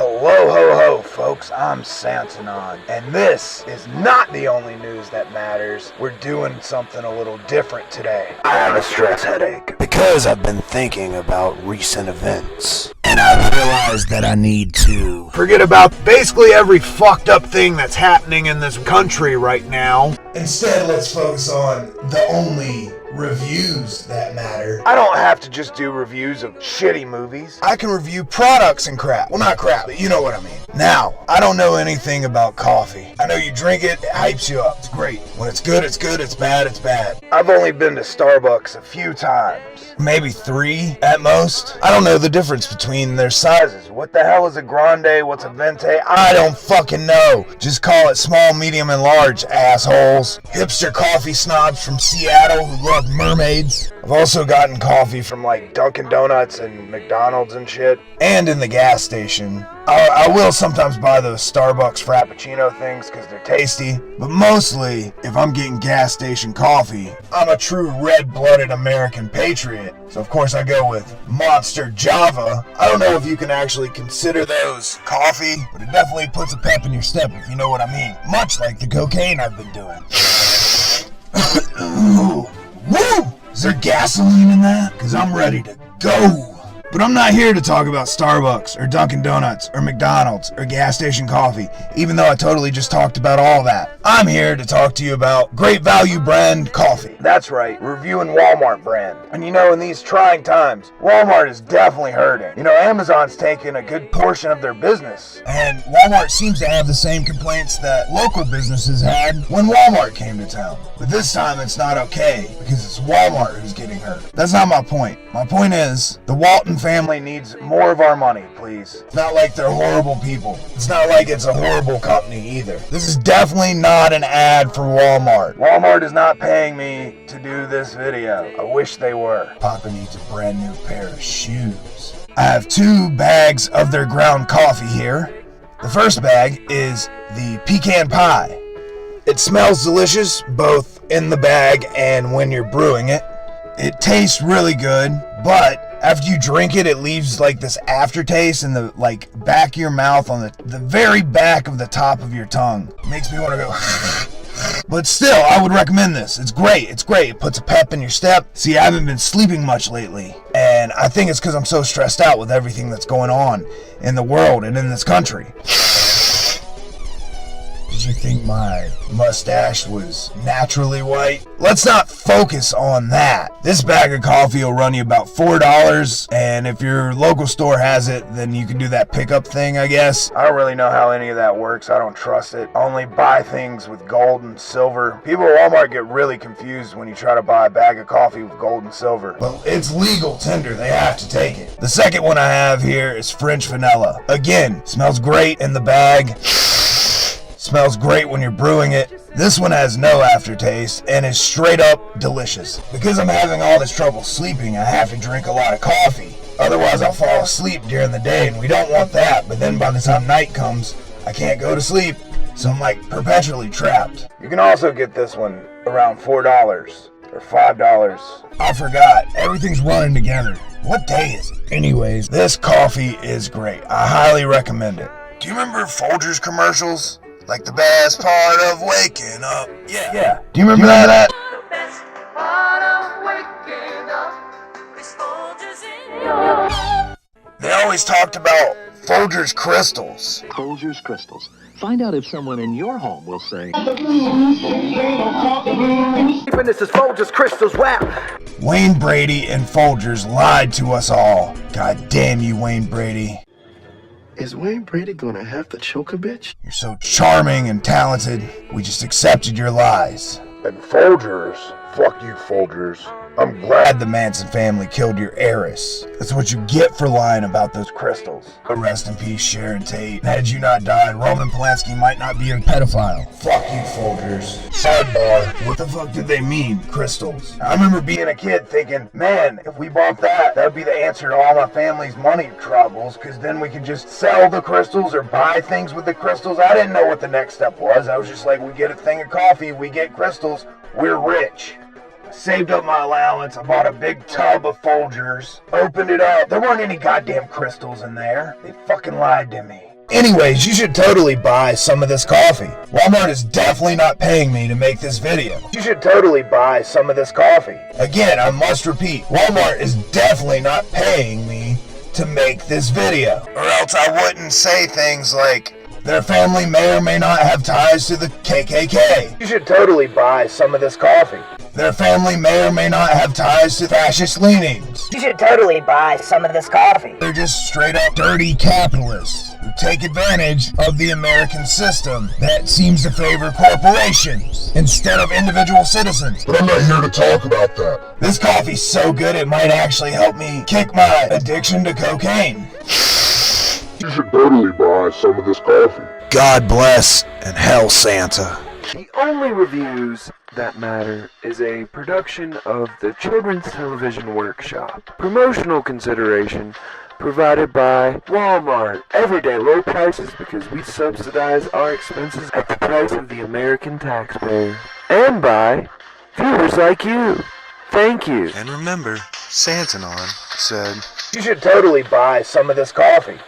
Hello, ho, ho, folks. I'm Santanon, and this is not the only news that matters. We're doing something a little different today. I have a stress headache because I've been thinking about recent events, and I've realized that I need to forget about basically every fucked up thing that's happening in this country right now. Instead, let's focus on the only reviews that matter. I don't have to just do reviews of shitty movies. I can review products and crap. Well, not crap, but you know what I mean. Now, I don't know anything about coffee. I know you drink it hypes you up. It's great. When it's good, it's good. It's bad, it's bad. I've only been to Starbucks a few times. Maybe 3 at most. I don't know the difference between their sizes. What the hell is a grande? What's a venti? I don't fucking know. Just call it small, medium, and large, assholes. Hipster coffee snobs from Seattle who love mermaids. I've also gotten coffee from like Dunkin' Donuts and McDonald's and shit. And in the gas station. I will sometimes buy those Starbucks Frappuccino things because they're tasty. But mostly, if I'm getting gas station coffee, I'm a true red-blooded American patriot. So of course I go with Monster Java. I don't know if you can actually consider those coffee, but it definitely puts a pep in your step if you know what I mean. Much like the cocaine I've been doing. Woo! Is there gasoline in that? Because I'm ready to go. But I'm not here to talk about Starbucks or Dunkin' Donuts or McDonald's or gas station coffee, even though I totally just talked about all that. I'm here to talk to you about Great Value brand coffee. That's right, reviewing Walmart brand. And you know, in these trying times, Walmart is definitely hurting. You know, Amazon's taking a good portion of their business. And Walmart seems to have the same complaints that local businesses had when Walmart came to town. But this time it's not okay, because it's Walmart who's getting hurt. That's not my point. My point is, the Walton family needs more of our money, please. It's not like they're horrible people. It's not like it's a horrible company either. This is definitely not an ad for Walmart. Walmart is not paying me to do this video. I wish they were. Papa needs a brand new pair of shoes. I have 2 bags of their ground coffee here. The first bag is the pecan pie. It smells delicious, both in the bag and when you're brewing it. It tastes really good, but after you drink it, it leaves like this aftertaste in the back of your mouth on the very back of the top of your tongue. It makes me want to go. But still, I would recommend this. It's great. It's great. It puts a pep in your step. See, I haven't been sleeping much lately, and I think it's because I'm so stressed out with everything that's going on in the world and in this country. Did you think my mustache was naturally white? Let's not focus on that. This bag of coffee will run you about $4, and if your local store has it, then you can do that pickup thing, I guess. I don't really know how any of that works. I don't trust it. I only buy things with gold and silver. People at Walmart get really confused when you try to buy a bag of coffee with gold and silver. Well, it's legal tender. They have to take it. The second one I have here is French vanilla. Again, smells great in the bag. Smells great when you're brewing it. This one has no aftertaste and is straight up delicious. Because I'm having all this trouble sleeping, I have to drink a lot of coffee. Otherwise I'll fall asleep during the day, and we don't want that. But then by the time night comes, I can't go to sleep. So I'm like perpetually trapped. You can also get this one around $4 or $5. I forgot. Everything's running together. What day is it? Anyways, this coffee is great. I highly recommend it. Do you remember Folger's commercials? Like the best part of waking up. Yeah. Do you remember that? The best part of waking up is Folgers in your... They always talked about Folger's Crystals. Folger's Crystals. Find out if someone in your home will say... This is Folger's Crystals, wow. Wayne Brady and Folgers lied to us all. God damn you, Wayne Brady. Is Wayne Brady gonna have to choke a bitch? You're so charming and talented. We just accepted your lies. And Folgers, fuck you Folgers. I'm glad the Manson family killed your heiress. That's what you get for lying about those crystals. Rest in peace, Sharon Tate. Had you not died, Roman Polanski might not be a pedophile. Fuck you, Folgers. Sidebar, what the fuck did they mean, crystals? I remember being a kid thinking, man, if we bought that would be the answer to all my family's money troubles, because then we could just sell the crystals or buy things with the crystals. I didn't know what the next step was. I was just like, we get a thing of coffee, we get crystals, we're rich. Saved up my allowance, I bought a big tub of Folgers, opened it up, there weren't any goddamn crystals in there. They fucking lied to me. Anyways, you should totally buy some of this coffee. Walmart is definitely not paying me to make this video. You should totally buy some of this coffee. Again, I must repeat, Walmart is definitely not paying me to make this video. Or else I wouldn't say things like, their family may or may not have ties to the KKK. You should totally buy some of this coffee. Their family may or may not have ties to fascist leanings. You should totally buy some of this coffee. They're just straight up dirty capitalists who take advantage of the American system that seems to favor corporations instead of individual citizens. But I'm not here to talk about that. This coffee's so good it might actually help me kick my addiction to cocaine. You should totally buy some of this coffee. God bless and hell Santa. The Only Reviews That Matter is a production of the Children's Television Workshop. Promotional consideration provided by Walmart. Everyday low prices because we subsidize our expenses at the price of the American taxpayer. And by viewers like you. Thank you. And remember, Santanon said, you should totally buy some of this coffee.